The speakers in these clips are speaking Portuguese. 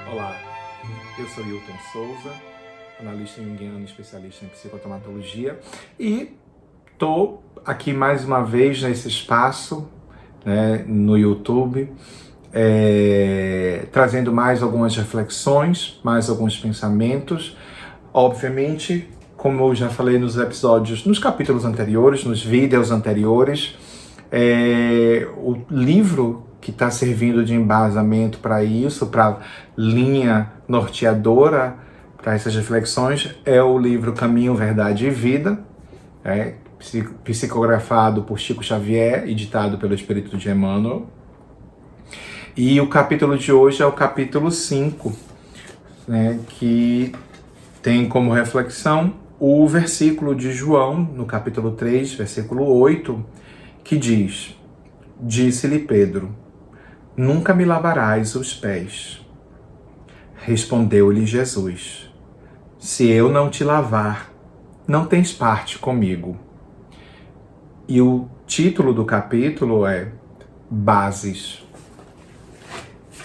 Olá, eu sou Hilton Souza, analista junguiano, especialista em psicotraumatologia, e estou aqui mais uma vez nesse espaço, no YouTube, trazendo mais algumas reflexões, mais alguns pensamentos. Obviamente, como eu já falei nos capítulos anteriores, nos vídeos anteriores, o livro que está servindo de embasamento para isso, para linha norteadora para essas reflexões, é o livro Caminho, Verdade e Vida, psicografado por Chico Xavier e ditado pelo Espírito de Emmanuel. E o capítulo de hoje é o capítulo 5, que tem como reflexão o versículo de João, no capítulo 3, versículo 8, que diz: Disse-lhe Pedro, nunca me lavarás os pés. Respondeu-lhe Jesus, se eu não te lavar, não tens parte comigo. E o título do capítulo é Bases.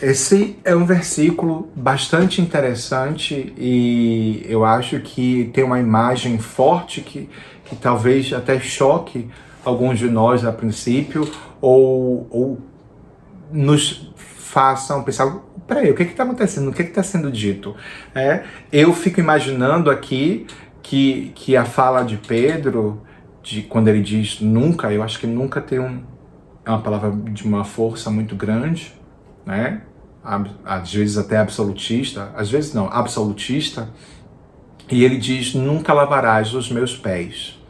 Esse é um versículo bastante interessante e eu acho que tem uma imagem forte que talvez até choque alguns de nós a princípio ou nos façam pensar, peraí, o que está acontecendo? O que está sendo dito? Eu fico imaginando aqui que a fala de Pedro, quando ele diz nunca, eu acho que nunca tem é uma palavra de uma força muito grande, às vezes até absolutista, às vezes não, absolutista, e ele diz, nunca lavarás os meus pés.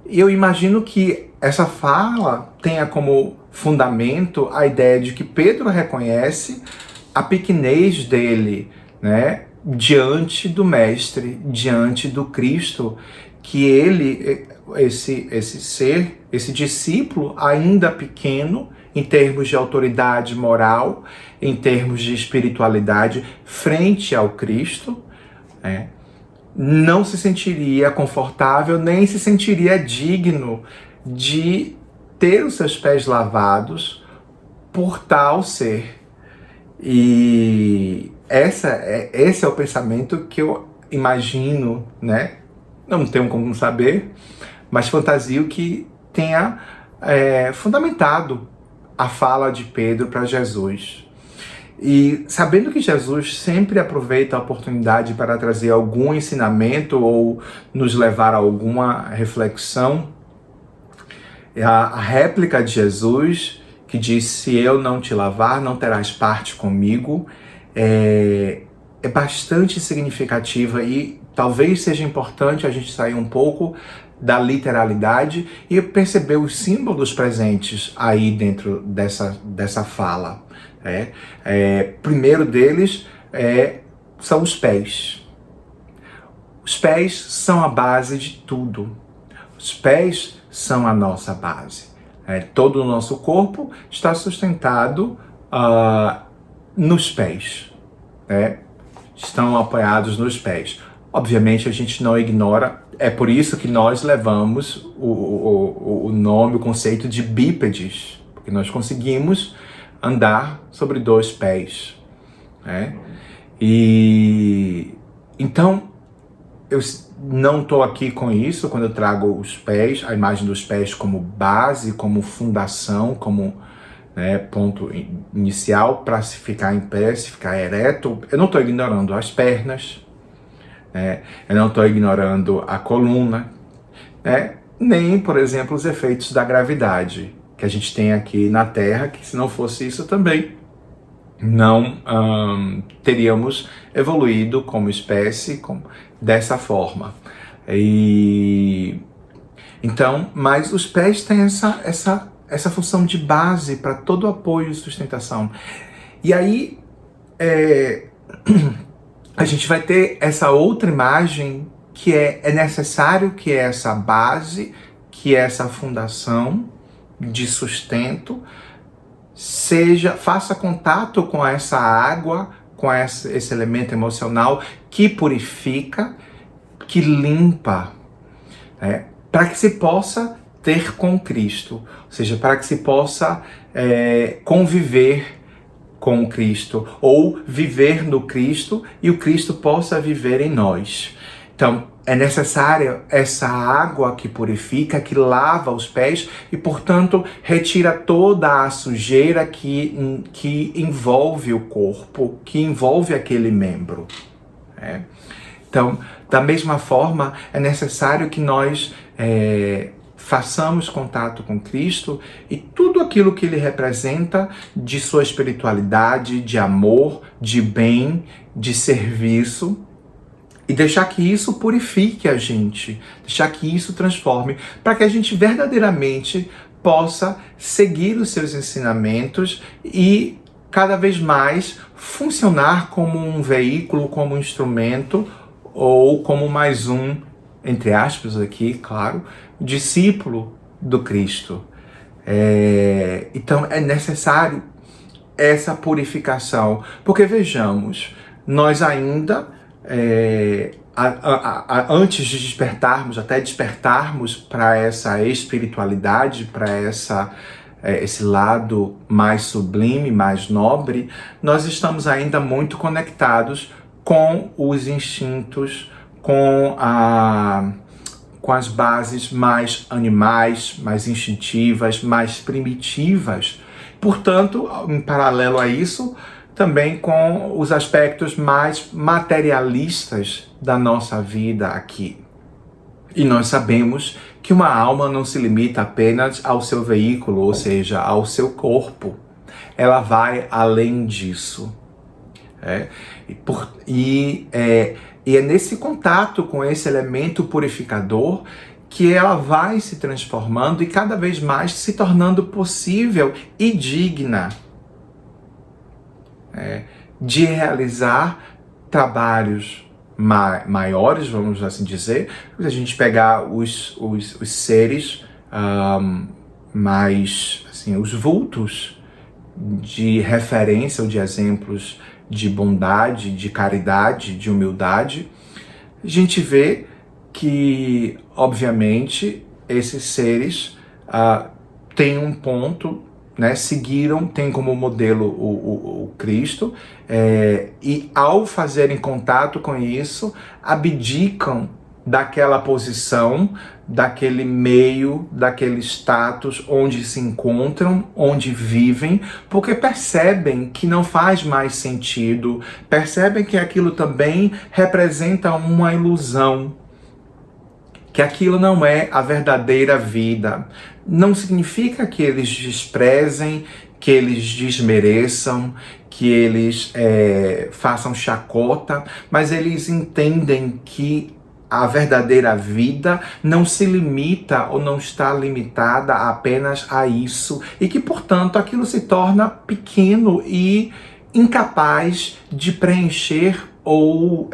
E eu imagino que essa fala tenha como fundamento a ideia de que Pedro reconhece a pequenez dele, diante do Mestre, diante do Cristo, que ele, esse discípulo ainda pequeno, em termos de autoridade moral, em termos de espiritualidade, frente ao Cristo, não se sentiria confortável, nem se sentiria digno de ter os seus pés lavados por tal ser. E esse é o pensamento que eu imagino, não tenho como saber, mas fantasio que tenha fundamentado a fala de Pedro para Jesus. E sabendo que Jesus sempre aproveita a oportunidade para trazer algum ensinamento ou nos levar a alguma reflexão, a réplica de Jesus, que diz, se eu não te lavar, não terás parte comigo, é bastante significativa e talvez seja importante a gente sair um pouco da literalidade e perceber os símbolos presentes aí dentro dessa fala. Primeiro deles são os pés. Os pés são a base de tudo. Os pés são a nossa base. Todo o nosso corpo está sustentado nos pés. Estão apoiados nos pés. Obviamente a gente não ignora, é por isso que nós levamos o nome, o conceito de bípedes, porque nós conseguimos andar sobre dois pés. E então eu não estou aqui com isso quando eu trago os pés, a imagem dos pés como base, como fundação, como ponto inicial para se ficar em pé, se ficar ereto. Eu não estou ignorando as pernas, eu não estou ignorando a coluna, nem, por exemplo, os efeitos da gravidade que a gente tem aqui na Terra, que se não fosse isso também não teríamos evoluído como espécie dessa forma. Então, mas os pés têm essa função de base para todo o apoio e sustentação. E aí a gente vai ter essa outra imagem que é necessário que essa base, que essa fundação de sustento faça contato com essa água, com esse elemento emocional que purifica, que limpa, para que se possa ter com Cristo, ou seja, para que se possa conviver com o Cristo, ou viver no Cristo e o Cristo possa viver em nós. Então, é necessária essa água que purifica, que lava os pés e, portanto, retira toda a sujeira que envolve o corpo, que envolve aquele membro. Então, da mesma forma, é necessário que nós façamos contato com Cristo e tudo aquilo que Ele representa de sua espiritualidade, de amor, de bem, de serviço, e deixar que isso purifique a gente, deixar que isso transforme, para que a gente verdadeiramente possa seguir os seus ensinamentos e cada vez mais funcionar como um veículo, como um instrumento, ou como mais um, entre aspas aqui, claro, discípulo do Cristo. Então é necessário essa purificação, porque vejamos, nós ainda, antes de despertarmos, até despertarmos para essa espiritualidade, para esse lado mais sublime, mais nobre, nós estamos ainda muito conectados com os instintos, com as bases mais animais, mais instintivas, mais primitivas. Portanto, em paralelo a isso, também com os aspectos mais materialistas da nossa vida aqui. E nós sabemos que uma alma não se limita apenas ao seu veículo, ou seja, ao seu corpo. Ela vai além disso. E é nesse contato com esse elemento purificador que ela vai se transformando e cada vez mais se tornando possível e digna de realizar trabalhos maiores, vamos assim dizer. Se a gente pegar os seres mais, assim, os vultos de referência ou de exemplos de bondade, de caridade, de humildade, a gente vê que, obviamente, esses seres têm um ponto, seguiram, têm como modelo o Cristo, e ao fazerem contato com isso, abdicam daquela posição, daquele meio, daquele status onde se encontram, onde vivem, porque percebem que não faz mais sentido, percebem que aquilo também representa uma ilusão, que aquilo não é a verdadeira vida. Não significa que eles desprezem, que eles desmereçam, que eles façam chacota, mas eles entendem que a verdadeira vida não se limita ou não está limitada apenas a isso e que, portanto, aquilo se torna pequeno e incapaz de preencher ou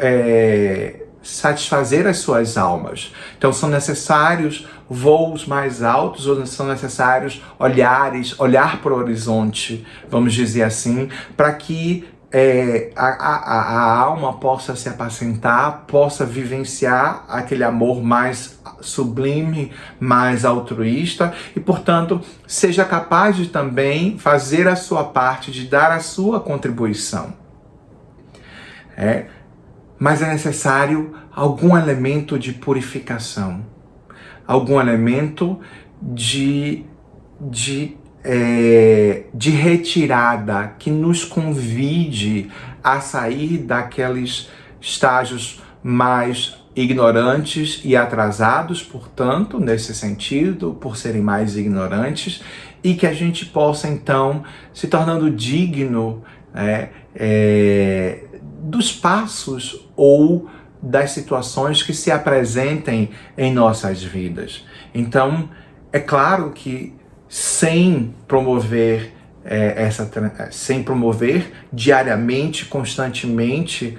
satisfazer as suas almas. Então são necessários voos mais altos, ou são necessários olhar para o horizonte, vamos dizer assim, para que a alma possa se apacentar, possa vivenciar aquele amor mais sublime, mais altruísta e, portanto, seja capaz de também fazer a sua parte, de dar a sua contribuição. Mas é necessário algum elemento de purificação, algum elemento de retirada que nos convide a sair daqueles estágios mais ignorantes e atrasados, portanto, nesse sentido, por serem mais ignorantes, e que a gente possa, então, se tornando digno dos passos ou das situações que se apresentem em nossas vidas. Então, é claro que sem promover diariamente, constantemente,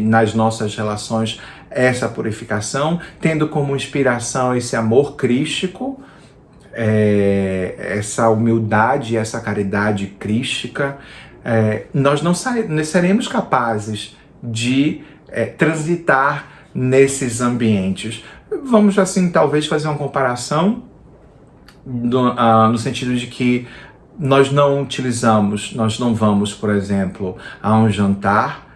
nas nossas relações, essa purificação, tendo como inspiração esse amor crístico, essa humildade, essa caridade crística, nós não seremos capazes de transitar nesses ambientes. Vamos, assim, talvez fazer uma comparação no sentido de que nós não vamos, por exemplo, a um jantar,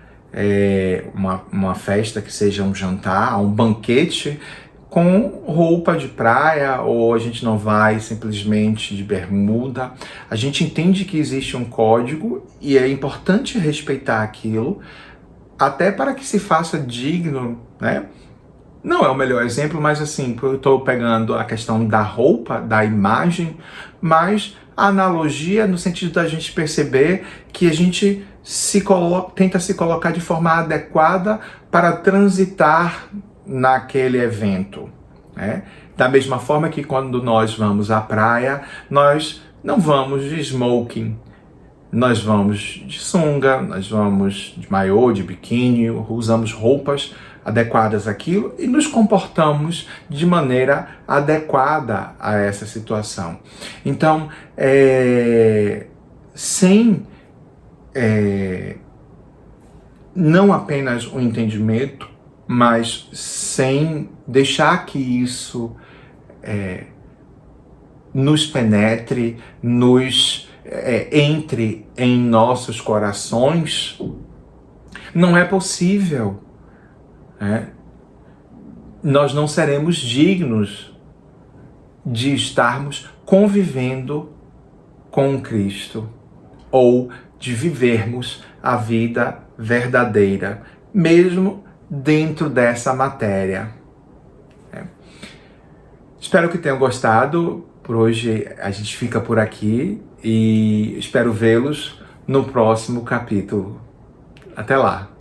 uma festa que seja um jantar, a um banquete, com roupa de praia, ou a gente não vai simplesmente de bermuda. A gente entende que existe um código e é importante respeitar aquilo, até para que se faça digno, né? Não é o melhor exemplo, mas assim, eu estou pegando a questão da roupa, da imagem, mas a analogia no sentido da gente perceber que a gente tenta se colocar de forma adequada para transitar naquele evento, né? Da mesma forma que quando nós vamos à praia, nós não vamos de smoking, nós vamos de sunga, nós vamos de maiô, de biquíni, usamos roupas adequadas àquilo e nos comportamos de maneira adequada a essa situação. Então, sem não apenas o entendimento, mas sem deixar que isso nos penetre, entre em nossos corações, não é possível. Nós não seremos dignos de estarmos convivendo com Cristo ou de vivermos a vida verdadeira, mesmo dentro dessa matéria. Espero que tenham gostado. Por hoje a gente fica por aqui e espero vê-los no próximo capítulo. Até lá!